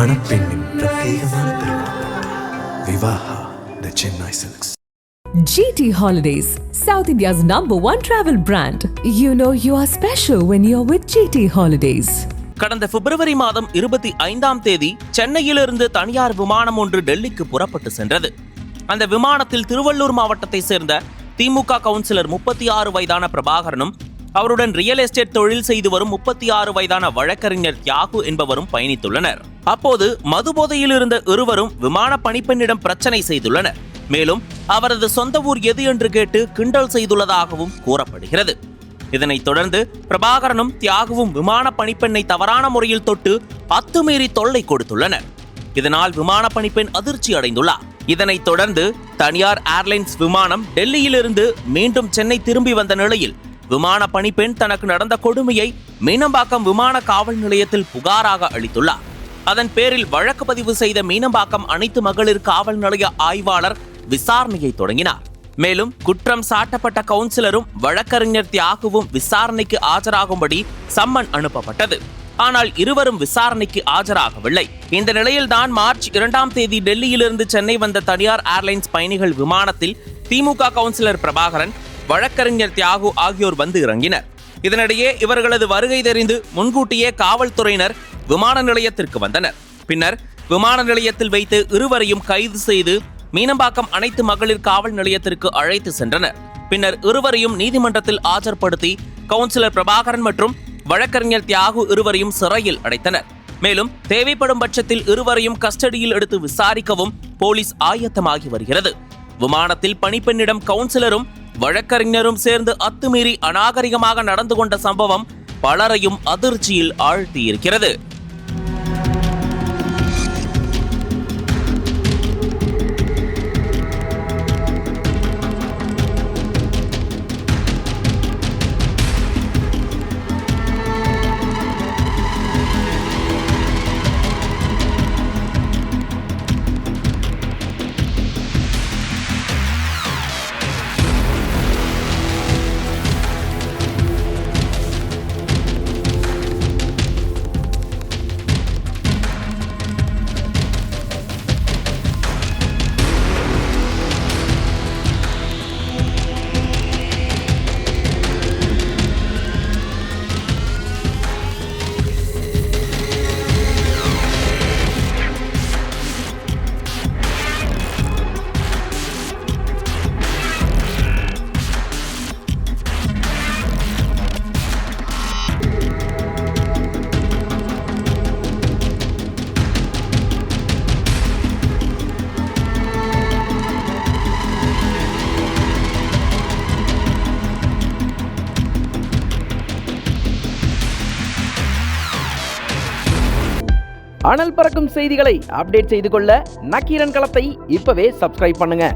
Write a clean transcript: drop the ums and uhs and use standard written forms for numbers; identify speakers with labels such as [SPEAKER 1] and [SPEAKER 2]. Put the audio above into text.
[SPEAKER 1] மணப்பெண்ணின் பிரத்யேகமான திருமணம் Vivaha the Chennai Silks.
[SPEAKER 2] GT Holidays, South India's #1 travel brand. You know you are special when you're with GT Holidays.
[SPEAKER 3] கடந்த பிப்ரவரி மாதம் 25ஆம் தேதி சென்னையிலிருந்து தனியார் விமானம் ஒன்று டெல்லிக்கு புறப்பட்டு சென்றது. அந்த விமானத்தில் திருவள்ளூர் மாவட்டத்தை சேர்ந்த திமுக கவுன்சிலர் 36 வயதான பிரபாகரனும் அவருடன் ரியல் எஸ்டேட் தொழில் செய்து வரும் 36 வயதான வழக்கறிஞர் தியாகு என்பவரும் பயணித்துள்ளனர். அப்போது மதுபோதையில் இருந்த இருவரும் விமான பணிப்பெண்ணிடம் பிரச்சனை செய்துள்ளனர். மேலும் அவரது சொந்த ஊர் எது என்று கேட்டு கிண்டல் செய்துள்ளதாகவும் கூறப்படுகிறது. இதனைத் தொடர்ந்து பிரபாகரனும் தியாகுவும் விமான பணிப்பெண்ணை தவறான முறையில் தொட்டு அத்துமீறி தொல்லை கொடுத்துள்ளனர். இதனால் விமான பணிப்பெண் அதிர்ச்சி அடைந்துள்ளார். இதனைத் தொடர்ந்து தனியார் ஏர்லைன்ஸ் விமானம் டெல்லியிலிருந்து மீண்டும் சென்னை திரும்பி வந்த நிலையில் விமான பணிப்பெண் தனக்கு நடந்த கொடுமையை மீனம்பாக்கம் விமான காவல் நிலையத்தில் புகாராக அளித்துள்ளார். அதன் பேரில் வழக்கு பதிவு செய்த மீனம்பாக்கம் அனைத்து மகளிர் காவல் நிலைய ஆய்வாளர் விசாரணையை தொடங்கினார். மேலும் குற்றம் சாட்டப்பட்ட கவுன்சிலரும் வழக்கறிஞர் தியாகுவும் விசாரணைக்கு ஆஜராகும்படி சம்மன் அனுப்பப்பட்டது. ஆனால் இருவரும் விசாரணைக்கு ஆஜராகவில்லை. இந்த நிலையில்தான் மார்ச் 2ஆம் தேதி டெல்லியிலிருந்து சென்னை வந்த தனியார் ஏர்லைன்ஸ் பயணிகள் விமானத்தில் திமுக கவுன்சிலர் பிரபாகரன், வழக்கறிஞர் தியாகு ஆகியோர் வந்து இறங்கினர். இதனிடையே இவர்களது வருகை தெரிந்து முன்கூட்டியே காவல்துறையினர் விமான நிலையத்திற்கு வந்தனர். பின்னர் விமான நிலையத்தில் வைத்து இருவரையும் கைது செய்து மீனம்பாக்கம் அனைத்து மகளிர் காவல் நிலையத்திற்கு அழைத்து சென்றனர். பின்னர் இருவரையும் நீதிமன்றத்தில் ஆஜர்படுத்தி கவுன்சிலர் பிரபாகரன் மற்றும் வழக்கறிஞர் தியாகு இருவரையும் சிறையில் அடைத்தனர். மேலும் தேவைப்படும் பட்சத்தில் இருவரையும் கஸ்டடியில் எடுத்து விசாரிக்கவும் போலீஸ் ஆயத்தமாகி வருகிறது. விமானத்தில் பணிப்பெண்ணிடம் கவுன்சிலரும் வழக்கறிஞரும் சேர்ந்து அத்துமீறி அநாகரிகமாக நடந்து கொண்ட சம்பவம் பலரையும் அதிர்ச்சியில் ஆழ்த்தியிருக்கிறது.
[SPEAKER 4] அனல் பறக்கும் செய்திகளை அப்டேட் செய்து கொள்ள நக்கீரன் களத்தை இப்பவே சப்ஸ்கிரைப் பண்ணுங்க.